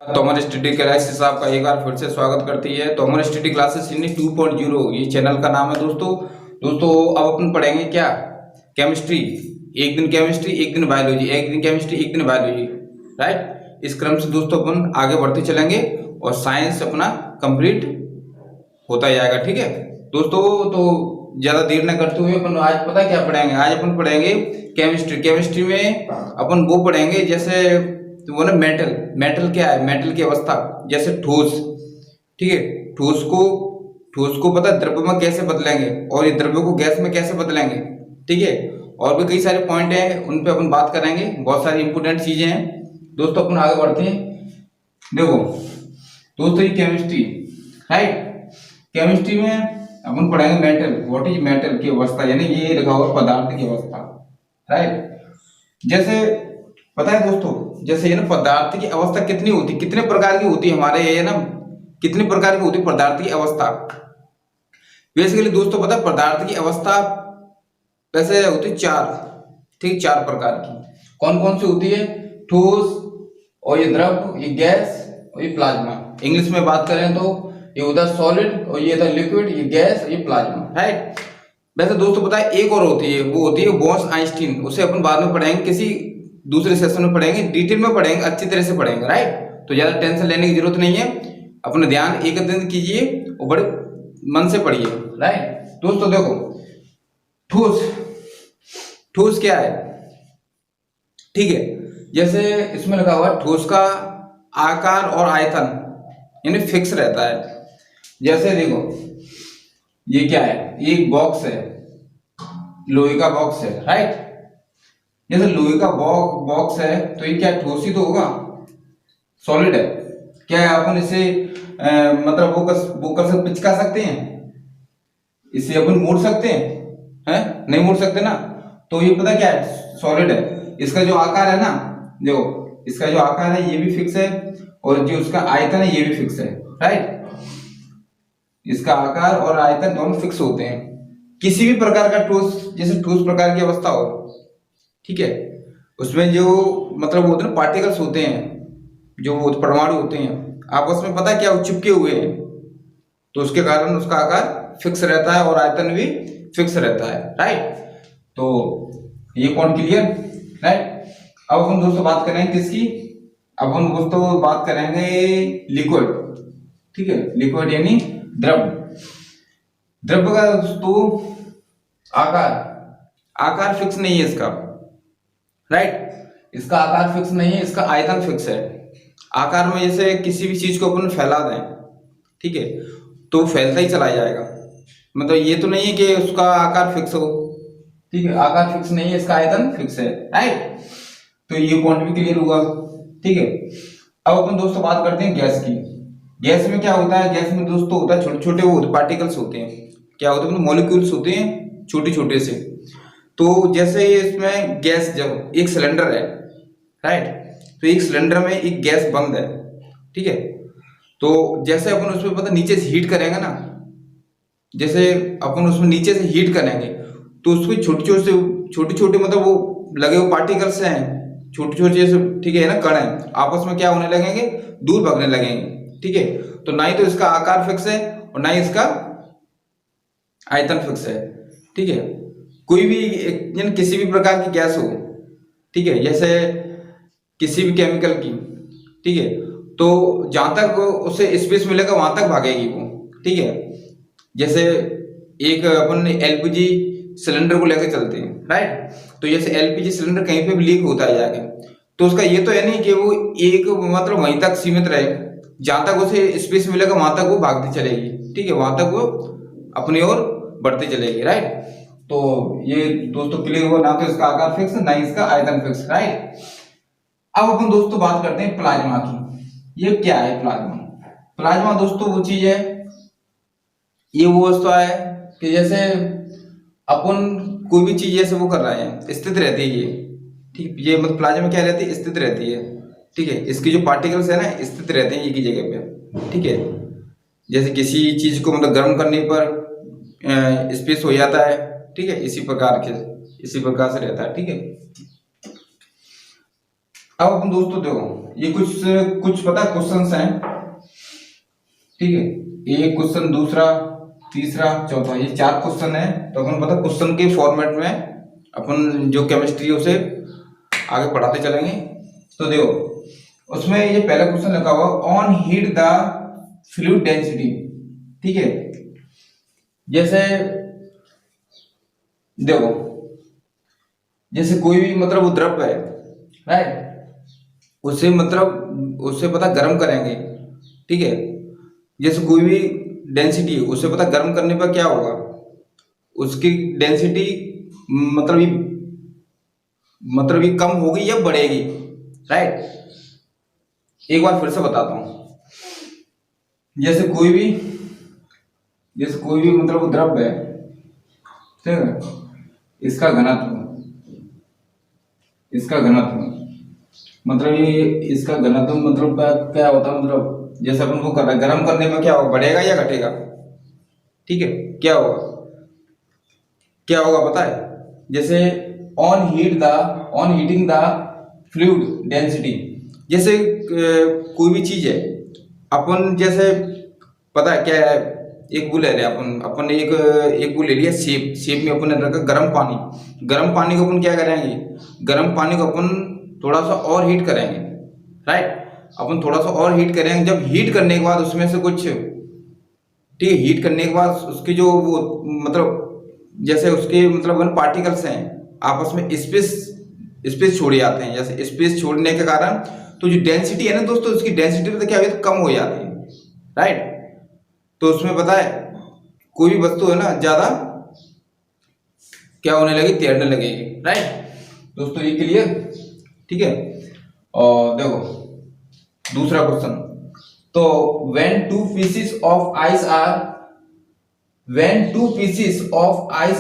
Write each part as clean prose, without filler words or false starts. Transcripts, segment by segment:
तो हमारे study classes आपका एक बार फिर से स्वागत करती है। तो हमारे स्टडी क्लासेस यानी 2.0 ये चैनल का नाम है दोस्तों अब अपन पढ़ेंगे क्या, केमिस्ट्री। एक दिन केमिस्ट्री, एक दिन बायोलॉजी, एक दिन केमिस्ट्री, एक दिन बायोलॉजी, राइट। इस क्रम से दोस्तों अपन आगे बढ़ते चलेंगे और साइंस अपना कंप्लीट होता जाएगा, ठीक है दोस्तों। तो ज्यादा देर न करते हुए अपन आज पता क्या पढ़ेंगे, आज अपन पढ़ेंगे केमिस्ट्री। केमिस्ट्री में अपन वो पढ़ेंगे जैसे तो वो ना मेटल क्या है, मेटल की अवस्था, जैसे ठोस, ठीक है। ठोस को पता है द्रव्य में कैसे बदलेंगे और ये द्रव्य को गैस में कैसे बदलेंगे, ठीक है। और भी कई सारे पॉइंट हैं, उन पे अपन बात करेंगे, बहुत सारी इंपोर्टेंट चीजें हैं दोस्तों। अपन आगे बढ़ते हैं। देखो दोस्तों ये केमिस्ट्री, राइट। केमिस्ट्री में अपन पढ़ेंगे मेटल, व्हाट इज मेटल की अवस्था, यानी ये लिखा हुआ पदार्थ की अवस्था, राइट। जैसे पता है दोस्तों, जैसे ये ना पदार्थ की अवस्था कितनी होती, कितने प्रकार की होती है हमारे ये ना, कितने प्रकार की होती है पदार्थ की अवस्था। बेसिकली दोस्तों पता है पदार्थ की अवस्था वैसे होती चार, ठीक, चार प्रकार की। कौन कौन सी होती है? ठोस, और ये द्रव, ये गैस और ये प्लाज्मा। इंग्लिश में बात करें तो ये होता है सॉलिड, और ये होता है लिक्विड, ये गैस और ये प्लाज्मा, राइट। वैसे दोस्तों पता है एक और होती है, वो होती है बोस-आइंस्टीन। उसे अपन बाद में पढ़ेंगे, किसी दूसरे सेशन में पढ़ेंगे, डिटेल में पढ़ेंगे, अच्छी तरह से पढ़ेंगे, राइट। तो ज्यादा टेंशन लेने की जरूरत नहीं है, अपना ध्यान एकत्रित कीजिए और बड़े मन से पढ़िए, राइट। दोस्तों देखो ठोस, ठोस क्या है, ठीक है। जैसे इसमें लगा हुआ ठोस का आकार और आयतन यानी फिक्स रहता है। जैसे देखो ये क्या है, ये बॉक्स है, लोहे का बॉक्स है, राइट। जैसे लोहे का बॉक्स है तो ये क्या ठोस ही तो होगा, सॉलिड है। क्या अपन इसे मतलब वो कर सकते, पिचका सकते हैं, इसे अपन मोड़ सकते हैं, नहीं मोड़ सकते ना। तो ये पता क्या है, सॉलिड है। इसका जो आकार है ना, देखो इसका जो आकार है ये भी फिक्स है, और जो उसका आयतन है ये भी फिक्स है, राइट। इसका आकार और आयतन दोनों फिक्स होते हैं। किसी भी प्रकार का ठोस, जैसे ठोस प्रकार की अवस्था हो, ठीक है, उसमें जो मतलब होते हैं पार्टिकल्स होते हैं, जो परमाणु होते हैं, आपस में पता है क्या चिपके हुए हैं, तो उसके कारण उसका आकार फिक्स रहता है और आयतन भी फिक्स रहता है, राइट। तो ये पॉइंट क्लियर, राइट। अब हम दोस्तों बात करेंगे किसकी, अब हम दोस्तों बात करेंगे लिक्विड, ठीक है। लिक्विड यानी द्रव। द्रव का दोस्तों आकार फिक्स नहीं है इसका, राइट। इसका आकार फिक्स नहीं है, इसका आयतन फिक्स है। आकार में जैसे किसी भी चीज को अपन फैला दें, ठीक है, तो फैलता ही चला जाएगा। मतलब ये तो नहीं है कि उसका आकार फिक्स हो, ठीक है, आकार फिक्स नहीं है, इसका आयतन फिक्स है, राइट। तो ये पॉइंट भी क्लियर हुआ, ठीक है। अब अपन दोस्तों बात करते हैं गैस की। गैस में क्या होता है, गैस में दोस्तों होता है छोटे छोटे वो पार्टिकल्स होते हैं, क्या होते हैं, मॉलिक्यूल्स होते हैं छोटे छोटे से। तो जैसे इसमें गैस, जब एक सिलेंडर है, राइट, तो एक सिलेंडर में एक गैस बंद है, ठीक है। तो जैसे अपन उसमें पता नीचे से हीट करेंगे ना, जैसे अपन उसमें नीचे से हीट करेंगे तो उसमें छोटे छोटे मतलब वो लगे हुए पार्टिकल्स हैं, छोटे छोटे जैसे, ठीक है ना, कण हैं, आपस में क्या होने लगेंगे, दूर भागने लगेंगे, ठीक है। तो ना ही तो इसका आकार फिक्स है और ना ही इसका आयतन फिक्स है, ठीक है। कोई भी किसी भी प्रकार की गैस हो, ठीक है, जैसे किसी भी केमिकल की, ठीक है, तो जहां तक उसे स्पेस मिलेगा वहां तक भागेगी वो, ठीक है। जैसे एक अपन एलपीजी सिलेंडर को लेकर चलते हैं, राइट। तो जैसे एलपीजी सिलेंडर कहीं पे भी लीक होता है जाके, तो उसका ये तो है नहीं कि वो एक मतलब वहीं तक सीमित रहे, जहां तक उसे स्पेस मिलेगा वहां तक वो भागती चलेगी, ठीक है, वहां तक वो अपनी ओर बढ़ती चलेगी, राइट। तो ये दोस्तों क्लियर हुआ, ना तो इसका आकार फिक्स ना ही इसका आयतन फिक्स, राइट। अब अपन दोस्तों बात करते हैं प्लाज्मा की। ये क्या है प्लाज्मा? प्लाज्मा दोस्तों वो चीज है, ये वो वस्तु है कि जैसे अपन कोई भी चीज जैसे वो कर रहे हैं, स्थित रहती है ये, ठीक, ये मतलब प्लाज्मा क्या रहती है, स्थित रहती है, ठीक है। इसकी जो पार्टिकल्स है ना स्थित रहते हैं एक ही जगह पे, ठीक है। जैसे किसी चीज को मतलब गर्म करने पर स्पेस हो जाता है, ठीक है, इसी प्रकार से रहता है, ठीक है। अब अपन दोस्तों देखो ये कुछ कुछ पता है क्वेश्चंस हैं, ठीक है, एक क्वेश्चन, दूसरा, तीसरा, चौथा, ये 4 क्वेश्चन है। तो अपन पता क्वेश्चन के फॉर्मेट में अपन जो केमिस्ट्री उसे आगे पढ़ाते चलेंगे। तो देखो उसमें ये पहला क्वेश्चन लिखा हुआ on heat the fluid density, ठीक है। जैसे देखो जैसे कोई भी मतलब वो द्रव है, राइट, उसे मतलब उससे पता गर्म करेंगे, ठीक है। जैसे कोई भी डेंसिटी है उसे पता गर्म करने पर क्या होगा, उसकी डेंसिटी मतलब ये कम होगी या बढ़ेगी, राइट। एक बार फिर से बताता हूं, जैसे कोई भी मतलब द्रव है, ठीक है, इसका घनत्व मतलब ये इसका घनत्व मतलब क्या होता है, मतलब जैसे अपन को कर रहा है गर्म करने में क्या होगा, बढ़ेगा या घटेगा, ठीक है। क्या होगा पता है, जैसे on heating the fluid density, जैसे कोई भी चीज है, अपन जैसे पता है क्या है, एक वो ले लिया अपन एक वो ले लिया सेप में अपन ने रखा गर्म पानी को अपन क्या करेंगे, गर्म पानी को अपन थोड़ा सा और हीट करेंगे, राइट। अपन थोड़ा सा और हीट करेंगे, जब हीट करने के बाद उसमें से कुछ, ठीक है, हीट करने के बाद उसके जो वो मतलब जैसे उसके मतलब पार्टिकल्स हैं आपस में स्पेस छोड़े जाते हैं, जैसे स्पेस छोड़ने के कारण तो जो डेंसिटी है ना दोस्तों, उसकी डेंसिटी तो क्या होती है, कम हो जाती है, राइट। तो उसमें पता है कोई भी वस्तु है ना ज्यादा क्या होने लगी, तैरने लगेगी, राइट दोस्तों, ये क्लियर, ठीक है। और देखो दूसरा क्वेश्चन, तो when two pieces of ice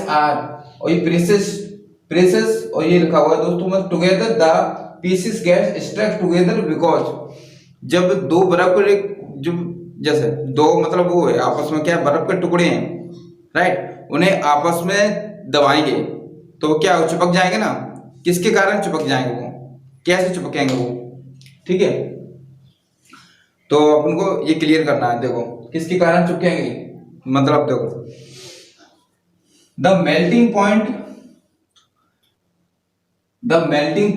are और ये प्रेसेस और ये लिखा हुआ है दोस्तों में together the pieces get struck together because जब दो बर्फ के जो जैसे दो मतलब वो है आपस में क्या बर्फ के टुकड़े हैं, राइट, उन्हें आपस में दबाएंगे तो वो क्या चिपक जाएंगे ना, किसके कारण चिपक जाएंगे, वो कैसे चिपकेंगे वो, ठीक है। तो अपन को ये क्लियर करना है, देखो किसके कारण चिपकेंगे, मतलब देखो the melting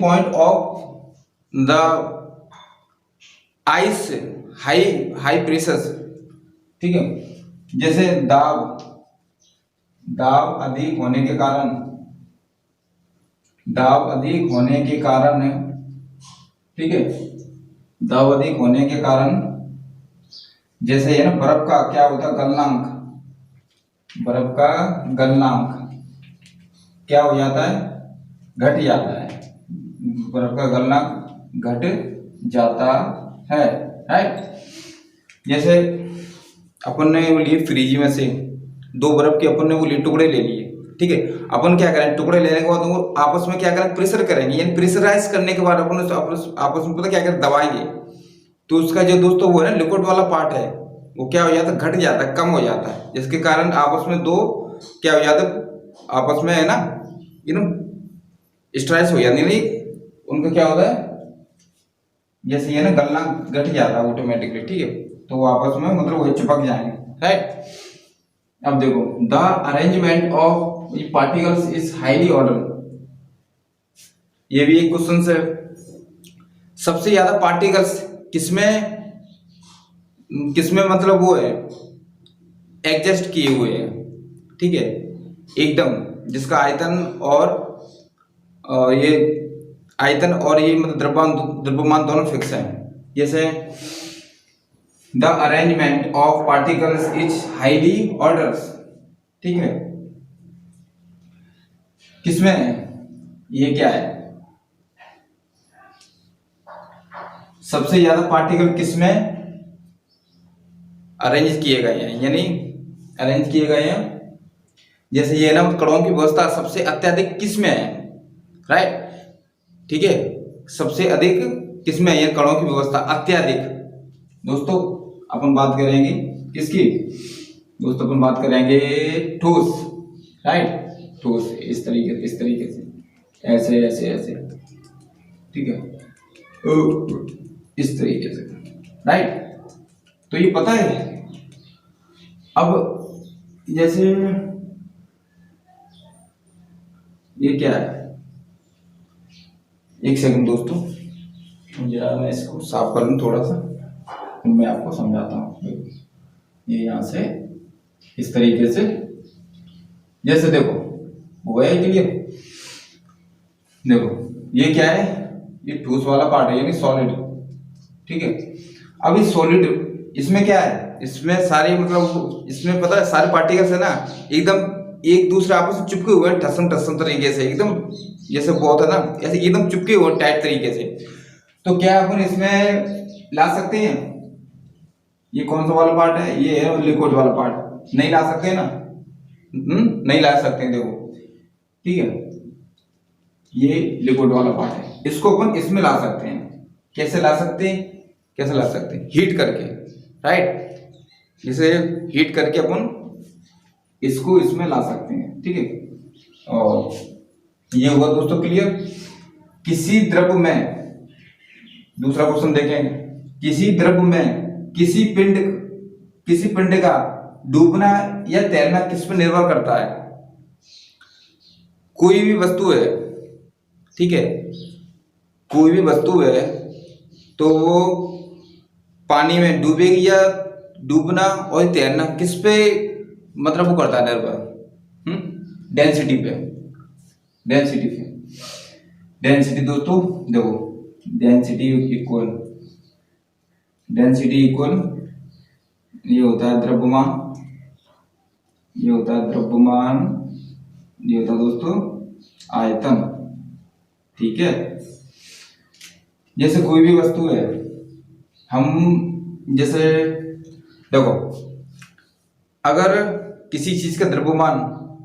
point of the ice high pressure, ठीक है। जैसे दाब अधिक होने के कारण ठीक है, दाब अधिक होने के कारण जैसे है ना बर्फ का क्या होता है गलनांक, बर्फ का गलनांक क्या हो जाता है, घट जाता है, बर्फ का गलनांक घट जाता है, राइट। जैसे अपन ने वो लिए फ्रिज में से दो बर्फ के अपन ने वो लिए टुकड़े ले लिए, ठीक है। अपन क्या करें, टुकड़े लेने के बाद वो आपस में क्या करें, प्रेशर करेंगे, यानी प्रेशराइज करने के बाद अपन आपस में पता क्या करें, दबाएंगे, तो उसका जो दोस्तों वो है ना लिक्विड वाला पार्ट है वो क्या हो जाता है, घट जाता है, कम हो जाता है, जिसके कारण आपस में दो क्या हो जाता है, आपस में है ना स्ट्रेस हो जाती है, उनका क्या होता है, जैसे ये ना गलना घट जाता है ऑटोमेटिकली, ठीक है, तो वो आपस में मतलब वही चिपक जाएंगे, राइट। अब देखो the arrangement of particles is highly order, ये भी एक क्वेश्चन है, सबसे ज्यादा पार्टिकल्स किसमें मतलब वो है एडजस्ट किए हुए हैं, ठीक है, एकदम जिसका आयतन और ये आयतन और ये मतलब द्रव्यमान दोनों फिक्स हैं। जैसे the arrangement of particles is highly orders, ठीक है, किसमें है, ये क्या है, सबसे ज्यादा पार्टिकल किसमें अरेंज किए गए हैं, यानी अरेंज किए गए हैं, जैसे ये ना कणों की व्यवस्था सबसे अत्यधिक किसमें है, राइट, ठीक है, सबसे अधिक किसमें है ये कणों की व्यवस्था अत्यधिक। दोस्तों अपन बात करेंगे किसकी, दोस्तों अपन बात करेंगे ठोस, राइट, ठोस इस तरीके से ऐसे ऐसे ऐसे, ठीक है, इस तरीके से, राइट। तो ये पता है। अब जैसे ये क्या है, एक सेकंड दोस्तों, जरा मैं इसको साफ कर लूं थोड़ा सा, फिर मैं आपको समझाता हूँ। ये यहाँ से इस तरीके से, जैसे देखो वो है क्लियर। देखो ये क्या है, ये ठोस वाला पार्ट है यानी सॉलिड, ठीक है। अब इस सॉलिड इसमें क्या है, इसमें सारे मतलब इसमें पता है सारे पार्टिकल्स है ना एकदम एक दूसरे आपस में चिपके हुए हैं, ठसम ठसम तरीके से, एकदम जैसे बहुत है ना ऐसे एकदम चिपके हुए टाइट तरीके से। तो क्या अपन इसमें ला सकते हैं, ये कौन सा वाला पार्ट है, ये है लिक्विड वाला पार्ट, नहीं ला सकते ना, नहीं ला सकते हैं। देखो ठीक है, ये लिक्विड वाला पार्ट है, इसको अपन इसमें ला सकते हैं। कैसे ला सकते हैं, कैसे ला सकते हैं, हीट करके, राइट। इसे हीट करके अपन इसको इसमें ला सकते हैं, ठीक है। और ये हुआ दोस्तों क्लियर। किसी द्रव में, दूसरा क्वेश्चन देखेंगे, किसी द्रव में किसी पिंड का डूबना या तैरना किस पर निर्भर करता है। कोई भी वस्तु है, ठीक है, कोई भी वस्तु है तो वो पानी में डूबेगी या डूबना और तैरना किस पे मतलब वो करता है निर्भर, डेंसिटी पे, डेंसिटी दोस्तों देखो, डेंसिटी इक्वल ये होता है द्रव्यमान, ये होता है द्रव्यमान, ये होता है दोस्तों आयतन, ठीक है। जैसे कोई भी वस्तु है, हम जैसे देखो अगर किसी चीज का द्रव्यमान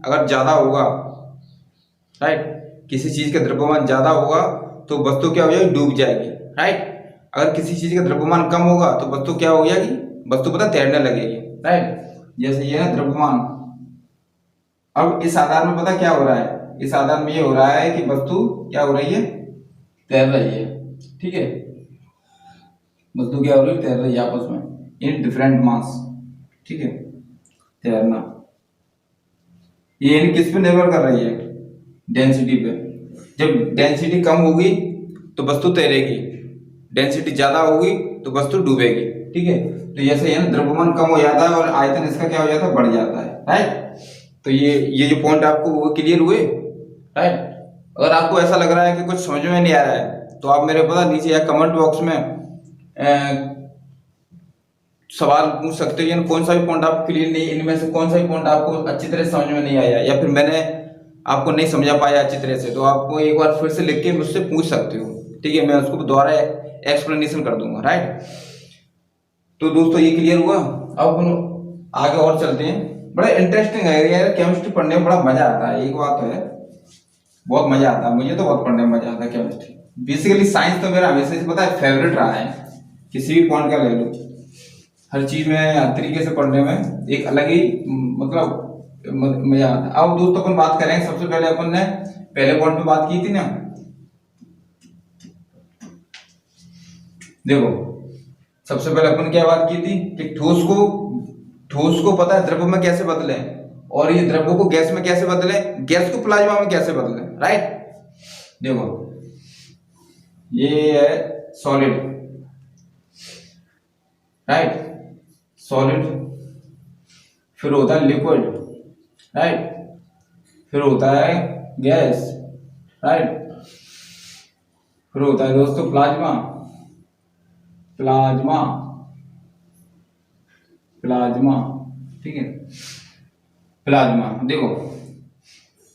अगर ज्यादा होगा, राइट, किसी चीज का द्रव्यमान ज्यादा होगा तो वस्तु क्या हो जाएगी, डूब जाएगी, राइट। अगर किसी चीज का द्रव्यमान कम होगा तो वस्तु क्या हो जाएगी, वस्तु पता तैरने लगेगी, राइट। जैसे ये है द्रव्यमान। अब इस आधार में पता क्या हो रहा है, इस आधार में ये हो रहा है कि वस्तु क्या हो रही है, तैर रही है, ठीक है। वस्तु क्या हो रही है, तैर रही है आपस में इन डिफरेंट मास, ठीक है। तैरना ये किस पे निर्भर कर रही है, डेंसिटी पे। जब डेंसिटी कम होगी तो वस्तु तैरेगी, डेंसिटी ज्यादा होगी तो वस्तु डूबेगी, ठीक है। तो जैसे है ना द्रव्यमान कम हो जाता है और आयतन इसका क्या हो जाता है, बढ़ जाता है, राइट। तो ये जो पॉइंट आपको वो क्लियर हुए, राइट। अगर आपको ऐसा लग रहा है कि कुछ समझ में नहीं आ रहा है तो आप मेरे पता नीचे या कमेंट बॉक्स में सवाल पूछ सकते हो, कौन सा भी पॉइंट आपको क्लियर नहीं, इनमें से कौन सा भी पॉइंट आपको अच्छी तरह समझ में नहीं आया या फिर मैंने आपको नहीं समझा पाया अच्छी तरह से, तो आपको एक बार फिर से लिख के मुझसे पूछ सकते हो, ठीक है। मैं उसको दोबारा एक्सप्लेनेशन कर दूंगा, राइट। तो दोस्तों ये क्लियर हुआ। अब हम आगे और चलते हैं। बड़ा इंटरेस्टिंग है यार, केमिस्ट्री पढ़ने में बड़ा मजा आता है, एक बात तो है, बहुत मजा आता है, मुझे तो बहुत पढ़ने में मजा आता है केमिस्ट्री। बेसिकली साइंस तो मेरा हमेशा से पता है फेवरेट रहा है, किसी भी पॉइंट का ले लो, हर चीज में हर तरीके से पढ़ने में एक अलग ही मतलब मजा आता है। अब दोस्तों अपन बात करेंगे, सबसे पहले अपन ने पहले पॉइंट पे बात की थी ना, देखो सबसे पहले अपन क्या बात की थी कि ठोस को पता है द्रव्य में कैसे बदले, और ये द्रव्य को गैस में कैसे बदले, गैस को प्लाज्मा में कैसे बदले, राइट। देखो ये है सॉलिड, राइट, सॉलिड, फिर होता है लिक्विड, राइट, फिर होता है गैस, राइट, फिर होता है दोस्तों प्लाज्मा, ठीक है। प्लाज्मा देखो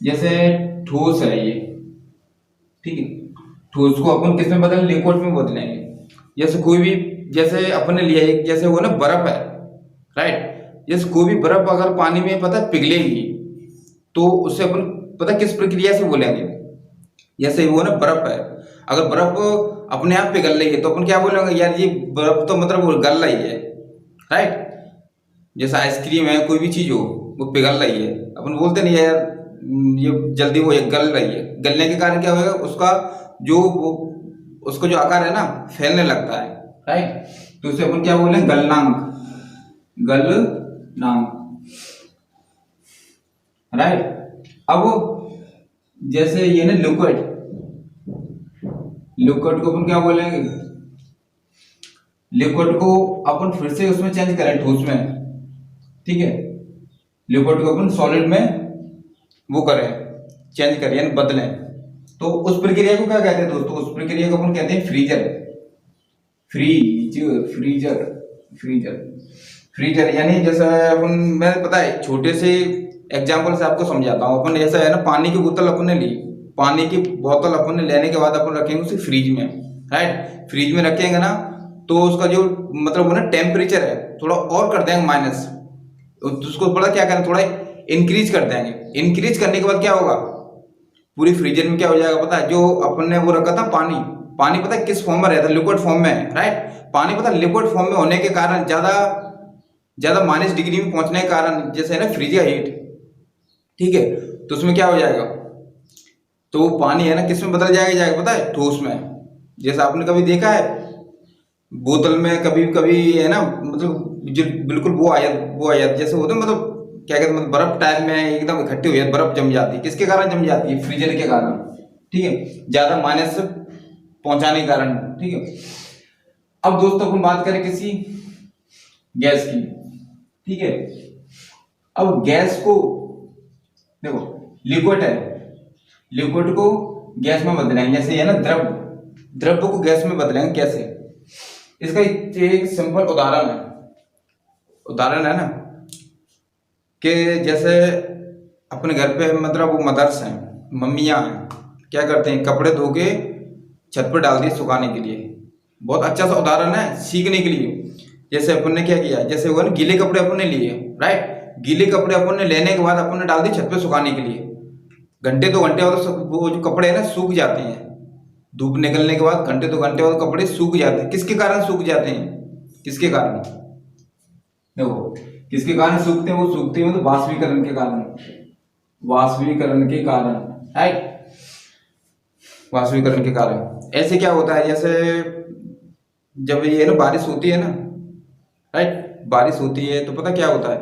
जैसे ठोस है ये, ठीक है, ठोस को अपन किस में बदलें, लिक्विड में बदलेंगे। जैसे कोई भी, जैसे अपन ने लिया एक, जैसे वो ना बर्फ है, राइट, जैसे कोई भी बर्फ अगर पानी में पता पिघलेगी तो उससे अपन पता किस प्रक्रिया से बोलेंगे। जैसे वो ना बर्फ है, अगर बर्फ अपने आप पिघल रही है तो अपन क्या बोलेंगे, यार ये बर्फ तो मतलब गल रही है, राइट। जैसे आइसक्रीम है, कोई भी चीज हो वो पिघल रही है, अपन बोलते नहीं यार ये जल्दी वो गल रही है। गलने के कारण क्या होगा, उसका जो वो उसका जो आकार है ना फैलने लगता है, राइट। तो उसे अपन क्या बोले, गलनांक, गलनांक, राइट। अब जैसे ये ना लिक्विड, लिक्विड को अपन क्या बोलेंगे, लिक्विड को अपन फिर से उसमें चेंज करें ठोस में, ठीक है, लिक्विड को अपन सॉलिड में वो करें, चेंज करें यानी बदलें, तो उस प्रक्रिया को क्या कहते हैं दोस्तों, उस प्रक्रिया को अपन कहते हैं फ्रीजर, फ्रीजर, फ्रीजर, फ्रीजर। यानी जैसा अपन, मैं पता है छोटे से एग्जांपल से आपको समझाता हूँ। अपन ऐसा है ना, पानी की बोतल अपन ने ली, पानी की बोतल अपन ने लेने के बाद अपन रखेंगे उसे फ्रिज में, राइट। फ्रिज में रखेंगे ना तो उसका जो मतलब वो ना टेम्परेचर है थोड़ा और कर देंगे माइनस, उसको थोड़ा क्या करें, थोड़ा इंक्रीज कर देंगे। इंक्रीज करने के बाद क्या होगा, पूरी फ्रीजर में क्या हो जाएगा पता है, जो अपन ने वो रखा था पानी, पानी पता है किस फॉर्म में रहता है, लिक्विड फॉर्म में, राइट। पानी पता है लिक्विड फॉर्म में होने के कारण ज्यादा माइनस डिग्री में पहुंचने के कारण जैसे है ना फ्रीज का हीट, ठीक है, तो उसमें क्या हो जाएगा, तो वो पानी है ना किस में बदल जाएगा पता है, ठोस में। जैसे आपने कभी देखा है बोतल में कभी कभी है ना, मतलब जो बिल्कुल वो आया जैसे होता है, मतलब क्या कहते हैं, मतलब बर्फ टाइप में एकदम इकट्ठी हुई है, बर्फ जम जाती है, किसके कारण जम जाती है, फ्रीजर के कारण, ठीक है, ज्यादा माइनस पहुंचाने के कारण, ठीक है। अब दोस्तों अपन बात करें किसी गैस की, ठीक है। अब गैस को देखो, लिक्विड है, लिक्विड को गैस में बदलेंगे, जैसे है ना द्रव को गैस में बदलेंगे कैसे, इसका एक सिंपल उदाहरण है ना, कि जैसे अपने घर पे मतलब वो मदर्स हैं, मम्मियाँ हैं, क्या करते हैं, कपड़े धो के छत पर डाल दिए सुखाने के लिए। बहुत अच्छा सा उदाहरण है सीखने के लिए। जैसे अपन ने क्या किया, जैसे वो ना गीले कपड़े अपन ने लिए, राइट, गीले कपड़े अपन ने लेने के बाद अपन ने डाल दिए छत पे सुखाने के लिए। घंटे 2 घंटे बाद वो जो कपड़े हैं ना सूख जाते हैं, धूप निकलने के बाद घंटे 2 घंटे बाद कपड़े सूख जाते हैं। किसके कारण सूख जाते हैं, किसके कारण, देखो किसके कारण सूखते हैं, वो सूखते हैं तो वाष्पीकरण के कारण, वाष्पीकरण के कारण, राइट, वाष्पीकरण के कारण। ऐसे क्या होता है, जैसे जब ये ना बारिश होती है ना, राइट, बारिश होती है तो पता क्या होता है,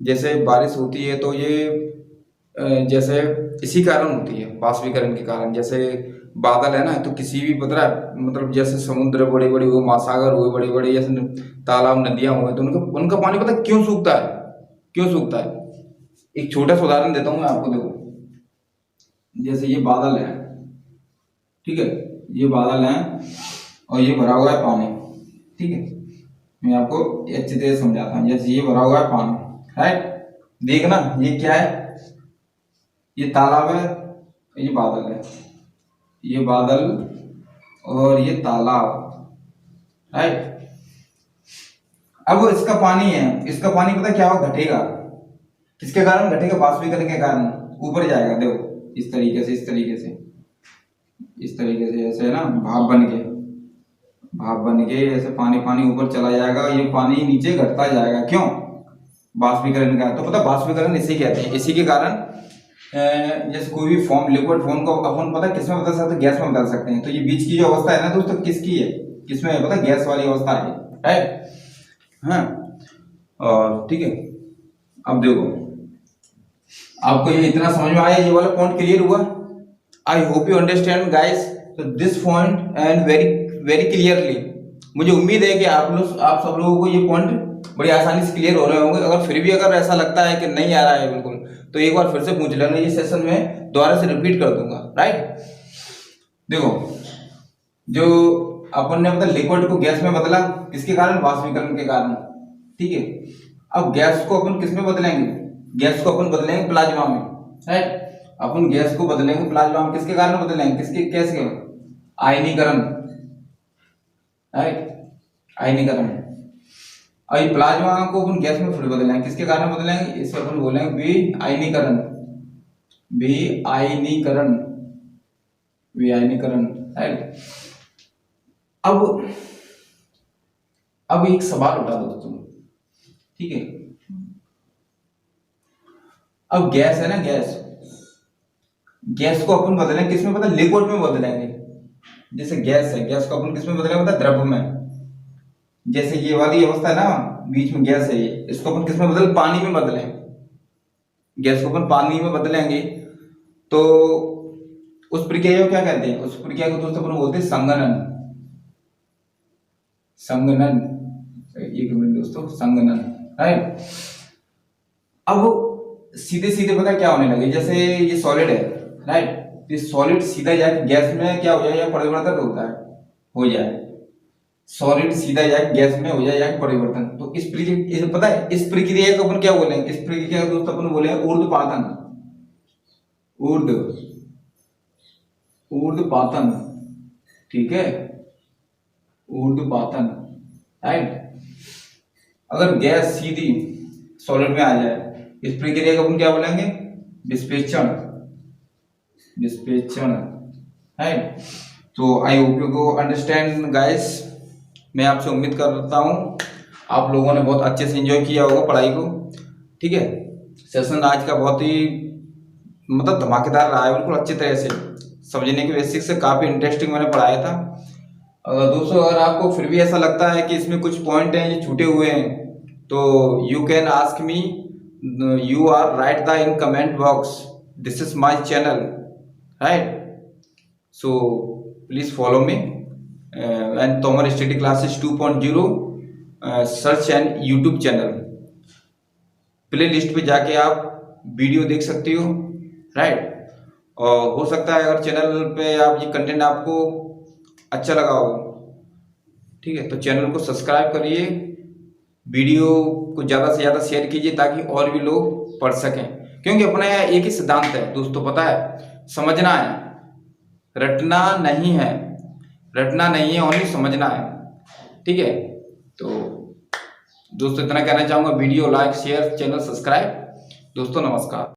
जैसे बारिश होती है तो ये जैसे इसी कारण होती है, वाष्पीकरण के कारण। जैसे बादल है ना, तो किसी भी पता है मतलब जैसे समुद्र बड़े बड़े हुए, महासागर हुए बड़े बड़े, जैसे तालाब नदियां हुए, तो उनका पानी पता क्यों सूखता है, क्यों सूखता है। एक छोटा सा उदाहरण देता हूँ मैं आपको, देखो जैसे ये बादल है, ठीक है, ये बादल है और ये भरा हुआ है पानी, ठीक है, मैं आपको अच्छी तरह समझाता हूँ। जैसे ये भरा हुआ है पानी, राइट, देखना ये क्या है, ये तालाब है, ये बादल है, ये बादल और ये तालाब, राइट। अब इसका पानी है, इसका पानी पता क्या होगा, घटेगा, किसके कारण घटेगा, वाष्पीकरण के कारण ऊपर जाएगा। देखो इस तरीके से, इस तरीके से, इस तरीके से, ऐसे है ना, भाप बन के ऐसे पानी ऊपर चला जाएगा, ये पानी नीचे घटता जाएगा, क्यों, वाष्पीकरण का। तो पता वाष्पीकरण इसे कहते हैं। इसी के कारण जैसे कोई भी फॉर्म, लिक्विड फॉर्म को अपन पता किसमें बदल सकते हैं, गैस में बदल सकते हैं। तो ये बीच की जो अवस्था है ना दोस्तों, किसकी है, किसमें है पता, गैस वाली अवस्था है, राइट, हाँ। और ठीक है, अब देखो आपको ये इतना समझ में आया, ये वाला पॉइंट क्लियर हुआ। I hope you understand guys this point and very very clearly. मुझे उम्मीद है कि आप सब लोगों को ये पॉइंट बड़ी आसानी से क्लियर हो रहे होंगे। अगर फिर भी अगर ऐसा लगता है कि नहीं आ रहा है बिल्कुल, तो एक बार फिर से पूछ लेना, ये सेशन में दोबारा से रिपीट कर दूंगा, राइट। देखो जो अपन ने मतलब लिक्विड को गैस में बदला, किसके कारण, वाष्पीकरण के कारण, ठीक है। अब गैस को अपन किस में बदलेंगे, गैस को अपन बदलेंगे प्लाज्मा में, राइट। अपन गैस को बदलेंगे प्लाज्मा में, किसके कारण बदलेंगे, किसके, कैसे, आयनीकरण, राइट, आयनीकरण। और प्लाज्मा को अपन गैस में थोड़ी बदलेंगे, किसके कारण बदलेंगे, इसे अपन बोलेंगे विआयनीकरण, विआयनीकरण, विआयनीकरण, राइट। अब एक सवाल उठा दोस्तों, ठीक है। अब गैस है ना, गैस को अपन बदलेंगे किसमें, पता लिक्विड में बदलेंगे, जैसे गैस है, गैस को अपन किस में बदलेंगे, मतलब द्रव में। जैसे ये वाली अवस्था है ना, बीच में गैस है, ये इसको अपन किस में बदल, पानी में बदलें। गैस को अपन पानी में बदलेंगे तो उस प्रक्रिया को क्या कहते हैं, उस प्रक्रिया को दोस्तों अपन बोलते हैं संघनन। संघनन, एक मिनट दोस्तों, संघनन, राइट। अब सीधे सीधे पता क्या होने लगे, जैसे ये सॉलिड है, राइट, ये सॉलिड सीधा जाके गैस में क्या हो जाए, या परिवर्तन होता है, हो जाए, सॉलिड सीधा जाके गैस में हो जाए या परिवर्तन। तो इस प्रक्रिया, पता है इस प्रक्रिया को अपन क्या बोलेंगे, इस प्रक्रिया को दोस्तों अपन बोलेंगे ऊर्ध्वपातन। ऊर्ध्वपातन, ठीक है, ऊर्ध्वपातन, राइट। अगर गैस सीधी सॉलिड में आ जाए, इस प्रक्रिया को अपन क्या बोलेंगे, विस्पेचन। विस्पेचन, राइट। तो आई होप यू को अंडरस्टैंड गाइस। मैं आपसे उम्मीद करता हूँ आप लोगों ने बहुत अच्छे से एंजॉय किया होगा पढ़ाई को, ठीक है। सेशन आज का बहुत ही मतलब धमाकेदार रहा है, बिल्कुल अच्छी तरह से समझने की बेसिक से काफ़ी इंटरेस्टिंग मैंने पढ़ाया था। दोस्तों अगर आपको फिर भी ऐसा लगता है कि इसमें कुछ पॉइंट हैं जो छूटे हुए हैं, तो you can ask me, you are write the in comment box, this is my channel, right. So please follow me and Tomar study classes 2.0 search and YouTube channel. Play list पे जाके आप वीडियो देख सकते हो, राइट। और हो सकता है अगर चैनल पे आप ये कंटेंट आपको अच्छा लगा हो, ठीक है, तो चैनल को सब्सक्राइब करिए, वीडियो को ज़्यादा से ज़्यादा शेयर कीजिए ताकि और भी लोग पढ़ सकें। क्योंकि अपना एक ही सिद्धांत है दोस्तों, पता है, समझना है, रटना नहीं है, रटना नहीं है, ओनली समझना है, ठीक है। तो दोस्तों इतना कहना चाहूँगा, video like share, channel subscribe. दोस्तों नमस्कार।